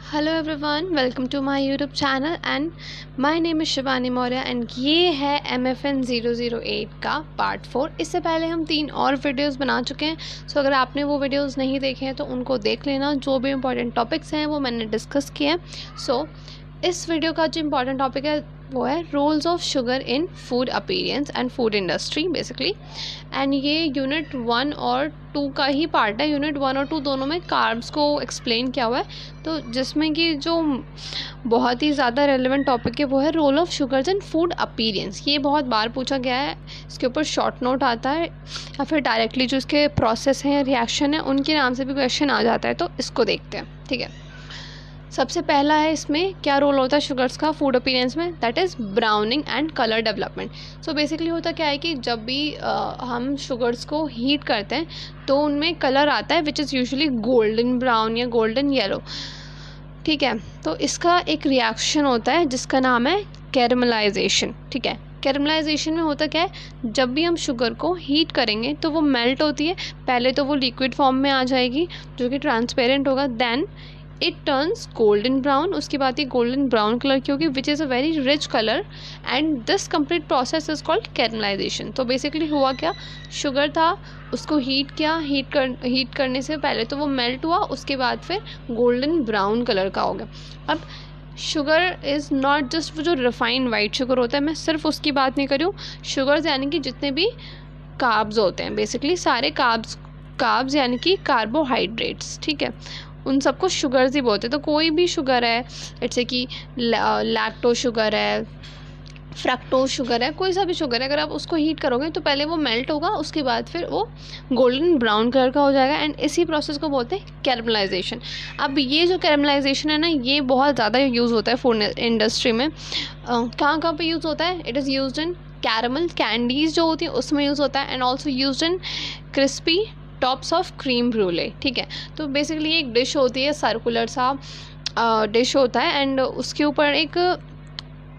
Hello everyone, welcome to my YouTube channel and my name is Shivani Maurya and ये है MFN 008 का part 4। इससे पहले हम 3 और वीडियोस बना चुके हैं। सो अगर आपने वो वीडियोस नहीं देखे हैं तो उनको देख लेना। जो भी इंपॉर्टेंट टॉपिक्स हैं वो मैंने डिस्कस किए हैं। सो इस वीडियो का जो इम्पॉर्टेंट टॉपिक है वो है roles of sugar in food appearance and food industry basically. And ये यूनिट 1 और 2 का ही पार्ट है। यूनिट 1 और 2 दोनों में कार्ब्स को एक्सप्लेन किया हुआ है, तो जिसमें कि जो बहुत ही ज़्यादा रेलेवेंट टॉपिक है वो है role of sugars in food appearance. ये बहुत बार पूछा गया है, इसके ऊपर शॉर्ट नोट आता है या फिर डायरेक्टली जो इसके प्रोसेस हैं या रिएक्शन है उनके नाम से भी क्वेश्चन आ जाता है। तो इसको देखते हैं, ठीक है। सबसे पहला है इसमें क्या रोल होता है शुगर्स का फूड अपीयरेंस में, that is browning and colour development. So basically होता क्या है कि जब भी हम शुगर्स को हीट करते हैं तो उनमें कलर आता है which is usually golden brown या गोल्डन येलो, ठीक है। तो इसका एक रिएक्शन होता है जिसका नाम है कैरमलाइजेशन, ठीक है। कैरमलाइजेशन में होता क्या है, जब भी हम शुगर को हीट करेंगे तो वो मेल्ट होती है। पहले तो वो लिक्विड फॉर्म में आ जाएगी जो कि ट्रांसपेरेंट होगा, then it turns golden brown. उसके बाद ये गोल्डन ब्राउन कलर की होगी which is a very rich colour and this complete process is called caramelisation. तो बेसिकली हुआ क्या, शुगर था उसको हीट किया, हीट करने से पहले तो वो मेल्ट हुआ, उसके बाद फिर गोल्डन ब्राउन कलर का हो गया। अब शुगर इज़ नॉट जस्ट वो जो रिफाइंड वाइट शुगर होता है, मैं सिर्फ उसकी बात नहीं कर रही हूँ। शुगर्स यानी कि जितने भी कार्ब्स होते हैं, बेसिकली सारे कार्ब्स यानी कि कार्बोहाइड्रेट्स, ठीक है, उन सबको शुगर्स ही बोलते हैं। तो कोई भी शुगर है, जैसे कि लैक्टो शुगर है, फ्रक्टोज शुगर है, कोई सा भी शुगर है, अगर आप उसको हीट करोगे तो पहले वो मेल्ट होगा, उसके बाद फिर वो गोल्डन ब्राउन कलर का हो जाएगा एंड इसी प्रोसेस को बोलते हैं कैरमलाइजेशन। अब ये जो कैरमलाइजेशन है ना, ये बहुत ज़्यादा यूज़ होता है फूड इंडस्ट्री में। कहाँ कहाँ पे यूज़ होता है, it is used in caramel candies जो होती है उसमें यूज़ होता है and also used in crispy tops of cream ब्रूले, ठीक है। तो बेसिकली एक डिश होती है, सर्कुलर सा डिश होता है एंड उसके ऊपर एक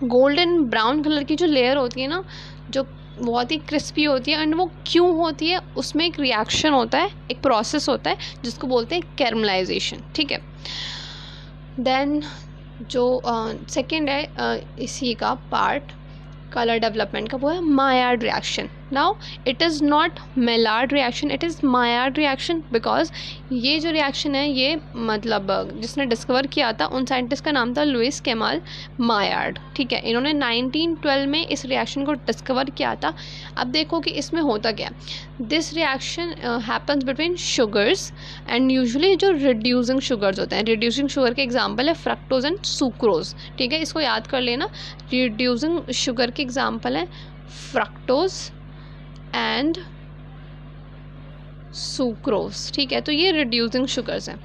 गोल्डन ब्राउन कलर की जो लेयर होती है ना, जो बहुत ही क्रिस्पी होती है एंड वो क्यों होती है, उसमें एक रिएक्शन होता है, एक प्रोसेस होता है जिसको बोलते हैं कैरमलाइजेशन, ठीक है। देन जो सेकेंड है इसी का पार्ट कलर डेवलपमेंट का, वो है Maillard reaction. Now it is not Maillard reaction, it is Maillard reaction because ये जो रिएक्शन है ये मतलब जिसने डिस्कवर किया था उन साइंटिस्ट का नाम था लुइस केमाल मायार्ड, ठीक है। इन्होंने 1912 में इस रिएक्शन को डिस्कवर किया था। अब देखो कि इसमें होता क्या, this reaction happens between sugars and usually जो रिड्यूसिंग शुगर्स होते हैं, रिड्यूसिंग शुगर के एग्जाम्पल है फ्रक्टोज एंड सुक्रोज, ठीक है, इसको याद कर लेना। रिड्यूसिंग शुगर के एग्जाम्पल है फ्रक्टोज एंड सुक्रोज, ठीक है। तो ये रिड्यूसिंग शुगर्स हैं।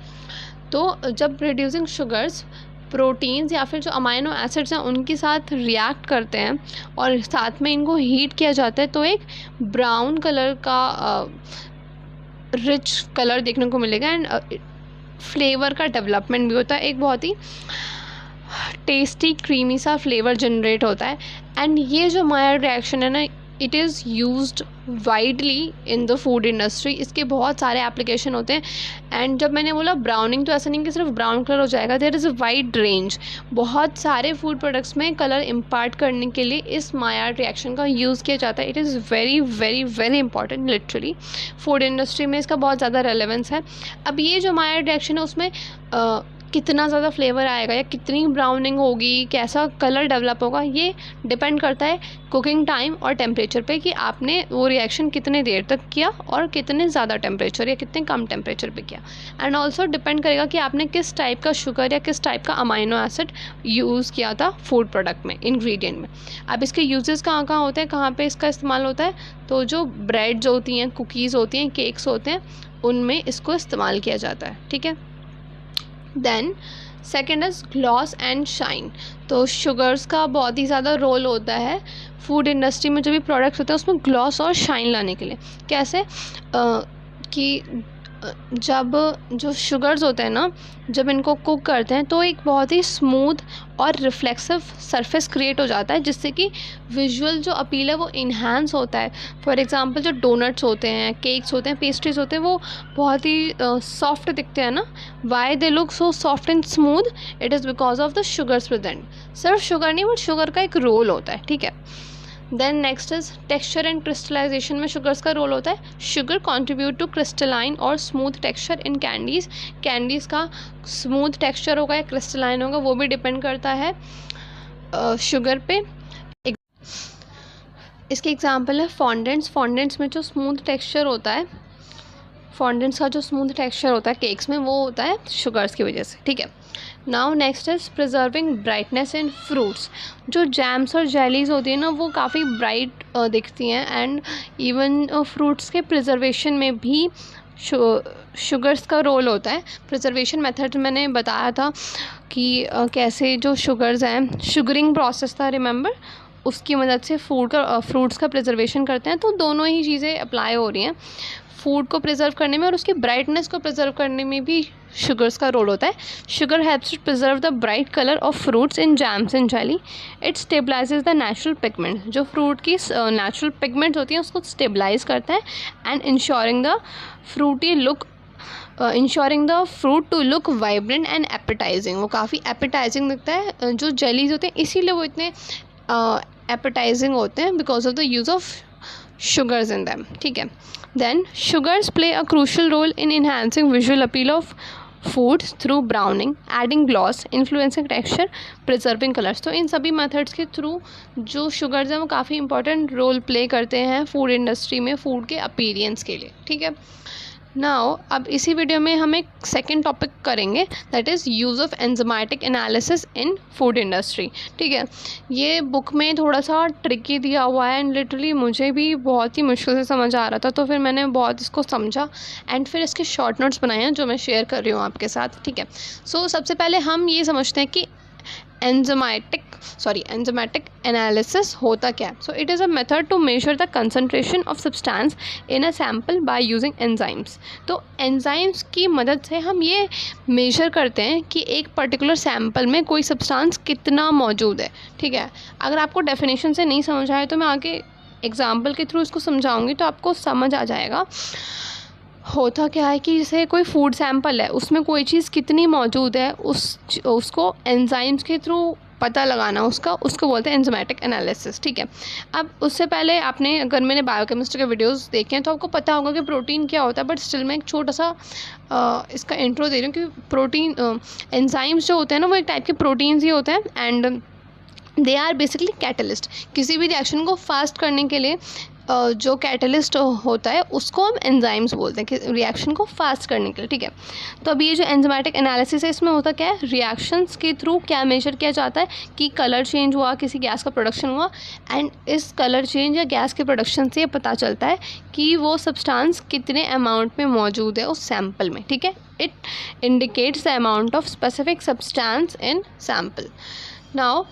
तो जब रिड्यूसिंग शुगर्स प्रोटीन्स या फिर जो अमाइनो एसिड्स हैं उनके साथ रिएक्ट करते हैं और साथ में इनको हीट किया जाता है तो एक ब्राउन कलर का रिच कलर देखने को मिलेगा एंड फ्लेवर का डेवलपमेंट भी होता है, एक बहुत ही टेस्टी क्रीमी सा फ्लेवर जनरेट होता है। एंड ये जो मायार्ड रिएक्शन है ना, it is used widely in the food industry. इसके बहुत सारे एप्लीकेशन होते हैं एंड जब मैंने बोला ब्राउनिंग, तो ऐसा नहीं कि सिर्फ ब्राउन कलर हो जाएगा, there is a wide range. बहुत सारे फूड प्रोडक्ट्स में कलर इम्पार्ट करने के लिए इस मायार्ड रिएक्शन का यूज़ किया जाता है। It is very very very important, literally food industry में इसका बहुत ज़्यादा रेलेवेंस है। अब ये जो मायार्ड रिएक्शन है उसमें कितना ज़्यादा फ्लेवर आएगा या कितनी ब्राउनिंग होगी, कैसा कलर डेवलप होगा, ये डिपेंड करता है कुकिंग टाइम और टेम्परेचर पे कि आपने वो रिएक्शन कितने देर तक किया और कितने ज़्यादा टेम्परेचर या कितने कम टेम्परेचर पे किया। एंड ऑल्सो डिपेंड करेगा कि आपने किस टाइप का शुगर या किस टाइप का अमाइनो एसिड यूज़ किया था फूड प्रोडक्ट में, इंग्रेडिएंट में। अब इसके यूजेस कहाँ कहाँ होते हैं, कहाँ पे इसका इस्तेमाल होता है, तो जो ब्रेड्स होती हैं, कुकीज़ होती हैं, केक्स होते हैं, उनमें इसको इस्तेमाल किया जाता है, ठीक है। Then second is gloss and shine. तो शुगर्स का बहुत ही ज़्यादा रोल होता है फूड इंडस्ट्री में, जो भी प्रोडक्ट्स होते हैं उसमें ग्लॉस और शाइन लाने के लिए। कैसे कि जब जो शुगर्स होते हैं ना, जब इनको कुक करते हैं तो एक बहुत ही स्मूथ और रिफ्लेक्सिव सरफेस क्रिएट हो जाता है, जिससे कि विजुअल जो अपील है वो इन्हांस होता है। फॉर एग्जांपल जो डोनट्स होते हैं, केक्स होते हैं, पेस्ट्रीज होते हैं, वो बहुत ही सॉफ्ट दिखते हैं ना। Why they look so soft and smooth? It is because of the sugars present. सिर्फ शुगर नहीं, बट शुगर का एक रोल होता है, ठीक है। Then next is texture and crystallisation में शुगर्स का रोल होता है। शुगर कॉन्ट्रीब्यूट टू क्रिस्टलाइन और smooth texture in candies. Candies का स्मूथ टेक्सचर होगा या क्रिस्टलाइन होगा, वो भी डिपेंड करता है शुगर पे। इसके एग्जांपल है फॉन्डेंट्स। फॉन्डेंट्स में जो स्मूथ टेक्सचर होता है, फॉन्डेंट्स का जो स्मूथ टेक्सचर होता है केक्स में, वो होता है शुगर्स की वजह से, ठीक है। Now next is preserving brightness in fruits. जो जैम्स और जेलीज होती है ना, वो काफ़ी ब्राइट दिखती हैं, एंड इवन फ्रूट्स के प्रिजर्वेशन में भी शुगर्स का रोल होता है। प्रिजर्वेशन मेथड मैंने बताया था कि कैसे जो शुगर्स हैं, शुगरिंग प्रोसेस था रिमेंबर, उसकी मदद से फ्रूट्स का प्रिजर्वेशन करते हैं। तो दोनों ही चीज़ें अप्लाई हो रही हैं, फूड को प्रिजर्व करने में और उसकी ब्राइटनेस को प्रिजर्व करने में भी शुगर्स का रोल होता है। Sugar helps to preserve the bright colour of fruits in jams and jelly. It stabilises the natural pigment. जो फ्रूट की नेचुरल पिगमेंट्स होती हैं उसको स्टेबलाइज करता है, and ensuring the fruity look, ensuring the fruit to look vibrant and appetising. वो काफ़ी appetising दिखता है। जो जेलीज होते हैं इसीलिए वो इतने एपेटाइजिंग होते हैं, because of the use of sugars in them, ठीक है। Then sugars play a crucial role in enhancing visual appeal of foods through browning, adding gloss, influencing texture, preserving colors। तो इन सभी मेथड्स के थ्रू जो sugars हैं वो काफ़ी important role play करते हैं फूड इंडस्ट्री में, फूड के अपीयरेंस के लिए, ठीक है। नाउ अब इसी वीडियो में हम एक सेकेंड टॉपिक करेंगे, that is use of enzymatic analysis in food industry, ठीक है। ये बुक में थोड़ा सा ट्रिकी दिया हुआ है, एंड लिटरली मुझे भी बहुत ही मुश्किल से समझ आ रहा था, तो फिर मैंने बहुत इसको समझा एंड फिर इसके शॉर्ट नोट्स बनाए हैं जो मैं शेयर कर रही हूँ आपके साथ, ठीक है। सो सबसे पहले हम ये समझते हैं कि एंजाइमेटिक एनालिसिस होता क्या है। So it is a method to measure the concentration of substance in a sample by using enzymes. तो एंजाइम्स की मदद से हम ये मेजर करते हैं कि एक पर्टिकुलर सैम्पल में कोई सब्सटेंस कितना मौजूद है, ठीक है। अगर आपको डेफिनेशन से नहीं समझ आए तो मैं आगे एग्जाम्पल के थ्रू इसको समझाऊंगी, तो आपको समझ आ जाएगा। होता क्या है कि जैसे कोई फूड सैंपल है, उसमें कोई चीज़ कितनी मौजूद है उसको एंजाइम्स के थ्रू पता लगाना, उसको बोलते हैं एंजाइमेटिक एनालिसिस, ठीक है। अब उससे पहले आपने, अगर मैंने बायोकेमिस्ट्री के वीडियोस देखे हैं तो आपको पता होगा कि प्रोटीन क्या होता है, बट स्टिल मैं एक छोटा सा इसका इंट्रो दे रही हूँ कि प्रोटीन, एंजाइम्स जो होते हैं ना, वो एक टाइप के प्रोटीन्स ही होते हैं, and they are basically catalyst. किसी भी रिएक्शन को फास्ट करने के लिए जो कैटलिस्ट होता है उसको हम एंजाइम्स बोलते हैं, कि रिएक्शन को फास्ट करने के लिए, ठीक है। तो अभी ये जो एंजाइमेटिक एनालिसिस है, इसमें होता क्या है, रिएक्शंस के थ्रू क्या मेजर किया जाता है कि कलर चेंज हुआ, किसी गैस का प्रोडक्शन हुआ, एंड इस कलर चेंज या गैस के प्रोडक्शन से ये पता चलता है कि वो सब्सटेंस कितने अमाउंट में मौजूद है उस सैम्पल में, ठीक है। It indicates the amount of specific substance in sample. Now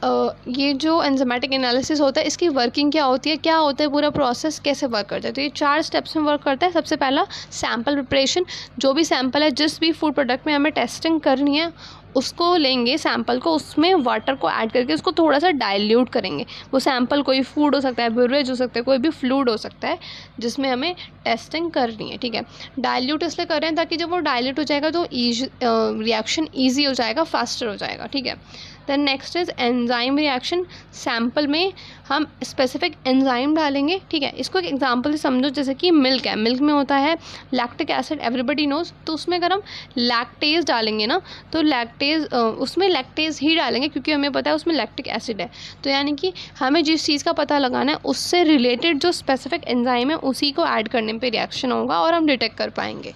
ये जो एंजाइमेटिक एनालिसिस होता है, इसकी वर्किंग क्या होती है, क्या होता है पूरा प्रोसेस, कैसे वर्क करता है। तो ये 4 स्टेप्स में वर्क करता है। सबसे पहला सैम्पल प्रिपरेशन। जो भी सैम्पल है, जिस भी फूड प्रोडक्ट में हमें टेस्टिंग करनी है, उसको लेंगे सैम्पल को, उसमें वाटर को ऐड करके उसको थोड़ा सा डाइल्यूट करेंगे। वो सैम्पल कोई फूड हो सकता है, बेवरेज हो सकता है, कोई भी फ्लूइड हो सकता है जिसमें हमें टेस्टिंग करनी है, ठीक है। डाइल्यूट इसलिए कर रहे हैं ताकि जब वो डाइल्यूट हो जाएगा तो रिएक्शन ईजी हो जाएगा, फास्टर हो जाएगा, ठीक है। Then next is enzyme reaction. Sample में हम स्पेसिफिक एंजाइम डालेंगे, ठीक है। इसको एक एग्जांपल से समझो, जैसे कि मिल्क है, मिल्क में होता है लैक्टिक एसिड, एवरीबडी नोज। तो उसमें अगर हम लैक्टेज डालेंगे ना, तो उसमें लैक्टेज ही डालेंगे, क्योंकि हमें पता है उसमें लैक्टिक एसिड है। तो यानी कि हमें जिस चीज़ का पता लगाना है, उससे रिलेटेड जो स्पेसिफिक एंजाइम है उसी को ऐड करने पे रिएक्शन होगा और हम डिटेक्ट कर पाएंगे।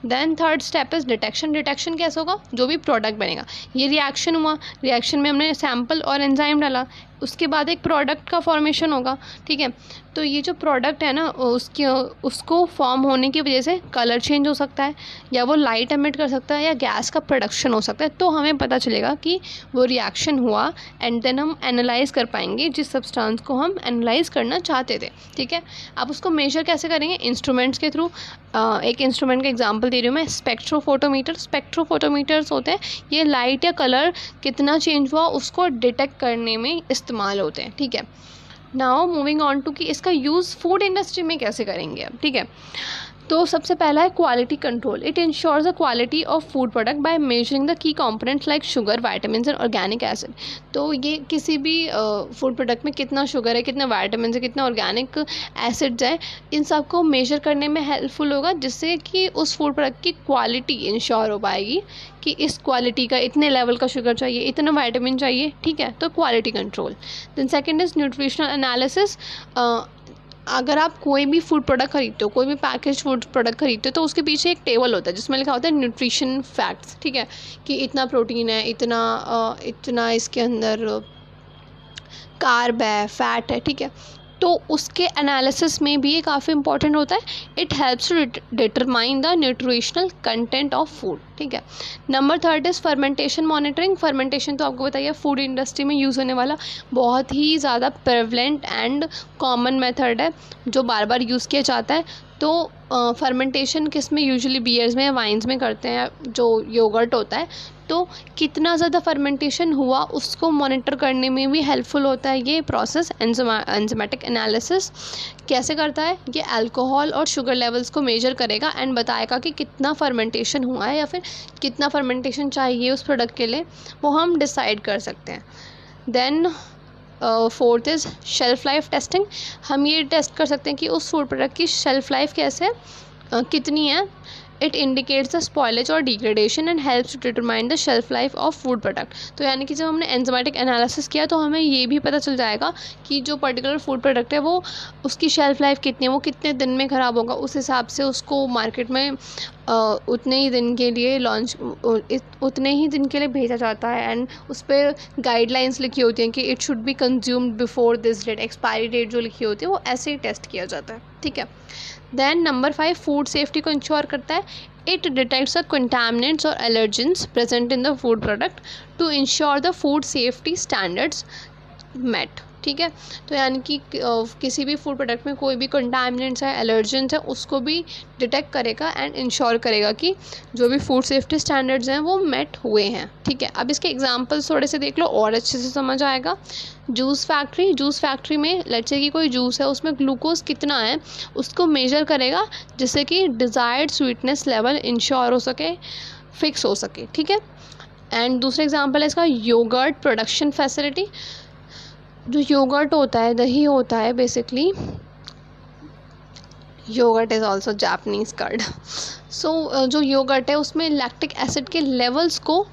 Then third step is detection. Detection कैसे होगा, जो भी प्रोडक्ट बनेगा, ये रिएक्शन हुआ, रिएक्शन में हमने सैम्पल और एंजाइम डाला, उसके बाद एक प्रोडक्ट का फॉर्मेशन होगा, ठीक है। तो ये जो प्रोडक्ट है ना उसको फॉर्म होने की वजह से कलर चेंज हो सकता है, या वो लाइट एमिट कर सकता है, या गैस का प्रोडक्शन हो सकता है। तो हमें पता चलेगा कि वो रिएक्शन हुआ, एंड देन हम एनालाइज कर पाएंगे जिस सब्सटेंस को हम एनालाइज करना चाहते थे, ठीक है। अब उसको मेजर कैसे करेंगे? इंस्ट्रूमेंट्स के थ्रू। एक इंस्ट्रूमेंट का एग्जांपल दे रही हूँ मैं, स्पेक्ट्रोफोटोमीटर। स्पेक्ट्रोफोटोमीटर्स होते हैं, ये लाइट या कलर कितना चेंज हुआ उसको डिटेक्ट करने में इस्तेमाल होते हैं, ठीक है। नाउ मूविंग ऑन टू कि इसका यूज़ फूड इंडस्ट्री में कैसे करेंगे अब, ठीक है। तो सबसे पहला है quality control. It ensures the quality of food product by measuring the key components like sugar, vitamin and organic acid. तो ये किसी भी फूड प्रोडक्ट में कितना शुगर है, कितने वाइटामिन है, कितना ऑर्गेनिक एसिड्स है, इन सब को मेजर करने में हेल्पफुल होगा, जिससे कि उस फूड प्रोडक्ट की क्वालिटी इंश्योर हो पाएगी कि इस क्वालिटी का इतने लेवल का शुगर चाहिए, इतना वाइटामिन चाहिए, ठीक है। तो quality control. Then second is nutritional analysis. अगर आप कोई भी फूड प्रोडक्ट खरीदते हो, कोई भी पैकेज फूड प्रोडक्ट खरीदते हो, तो उसके पीछे एक टेबल होता है जिसमें लिखा होता है न्यूट्रिशन फैक्ट्स, ठीक है, कि इतना प्रोटीन है, इतना इसके अंदर कार्ब है, फैट है, ठीक है। तो उसके एनालिसिस में भी ये काफ़ी इंपॉर्टेंट होता है। It helps to determine the nutritional content of food, ठीक है। Number third is fermentation monitoring. Fermentation तो आपको बताइए फूड इंडस्ट्री में यूज़ होने वाला बहुत ही ज़्यादा प्रेवलेंट एंड कॉमन मेथड है जो बार बार यूज़ किया जाता है। तो फर्मेंटेशन किस में? यूजुअली बियर्स में या वाइन्स में करते हैं, जो योगर्ट होता है। तो कितना ज़्यादा फर्मेंटेशन हुआ उसको मॉनिटर करने में भी हेल्पफुल होता है ये प्रोसेस। एंजाइमेटिक एनालिसिस कैसे करता है? ये अल्कोहल और शुगर लेवल्स को मेजर करेगा एंड बताएगा कि कितना फर्मेंटेशन हुआ है या फिर कितना फर्मेंटेशन चाहिए उस प्रोडक्ट के लिए, वो हम डिसाइड कर सकते हैं। Then fourth is shelf life testing. हम ये टेस्ट कर सकते हैं कि उस फूड प्रोडक्ट की शेल्फ़ लाइफ कैसे कितनी है। इट इंडिकेट्स द स्पॉयलेज और degradation and helps to determine the shelf life of food product. तो यानी कि जब हमने एंजाइमेटिक एनालिसिस किया तो हमें ये भी पता चल जाएगा कि जो पर्टिकुलर फूड प्रोडक्ट है वो उसकी शेल्फ लाइफ कितनी है, वो कितने दिन में ख़राब होगा। उस हिसाब से उसको मार्केट में उतने ही दिन के लिए उतने ही दिन के लिए भेजा जाता है, एंड उस पर गाइडलाइंस लिखी होती हैं कि it should be consumed before this date. Expiry date जो लिखी होती है वो ऐसे ही टेस्ट किया जाता है, ठीक है। देन नंबर 5 फूड सेफ्टी को इंश्योर करता है। इट डिटेक्ट्स द कंटामिनेंट्स और allergens present in the food product to ensure the food safety standards met, ठीक है। तो यानी कि किसी भी फूड प्रोडक्ट में कोई भी कंटामिनेंट्स है, एलर्जेंस है, उसको भी डिटेक्ट करेगा एंड इंश्योर करेगा कि जो भी फूड सेफ्टी स्टैंडर्ड्स हैं वो मेट हुए हैं, ठीक है। अब इसके एग्जांपल्स थोड़े से देख लो और अच्छे से समझ आएगा। जूस फैक्ट्री में लेट्स से कि कोई जूस है, उसमें ग्लूकोज कितना है उसको मेजर करेगा, जिससे कि डिज़ायर्ड स्वीटनेस लेवल इंश्योर हो सके, फिक्स हो सके, ठीक है। एंड दूसरा एग्जांपल है इसका योगर्ट प्रोडक्शन फैसिलिटी। जो योगर्ट होता है, दही होता है, basically yogurt is also Japanese curd. So जो योगर्ट है उसमें लैक्टिक एसिड के लेवल्स को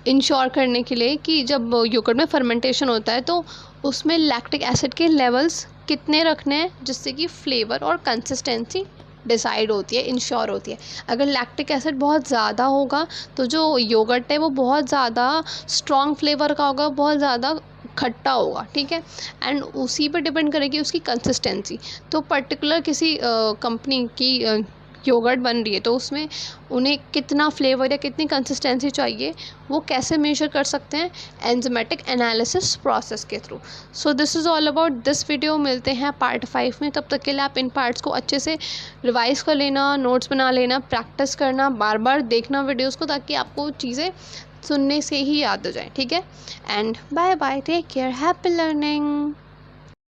इंश्योर करने के लिए कि जब योगर्ट में फर्मेंटेशन होता है तो उसमें लैक्टिक एसिड के लेवल्स कितने रखने हैं, जिससे कि फ्लेवर और कंसिस्टेंसी डिसाइड होती है, इंश्योर होती है। अगर लैक्टिक एसिड बहुत ज़्यादा होगा तो जो योगर्ट है वो बहुत ज़्यादा स्ट्रॉन्ग फ्लेवर का होगा, बहुत ज़्यादा खट्टा होगा, ठीक है। एंड उसी पर डिपेंड करेगी उसकी कंसिस्टेंसी। तो पर्टिकुलर किसी कंपनी की योगर्ट बन रही है तो उसमें उन्हें कितना फ्लेवर या कितनी कंसिस्टेंसी चाहिए वो कैसे मेजर कर सकते हैं? एंजाइमेटिक एनालिसिस प्रोसेस के through. So this is all about this video. मिलते हैं पार्ट 5 में। तब तक के लिए आप इन पार्ट्स को अच्छे से रिवाइज़ कर लेना, नोट्स बना लेना, प्रैक्टिस करना, बार बार देखना वीडियोज़ को, ताकि आपको चीज़ें सुनने से ही याद हो जाए, ठीक है। And bye bye, take care, happy learning.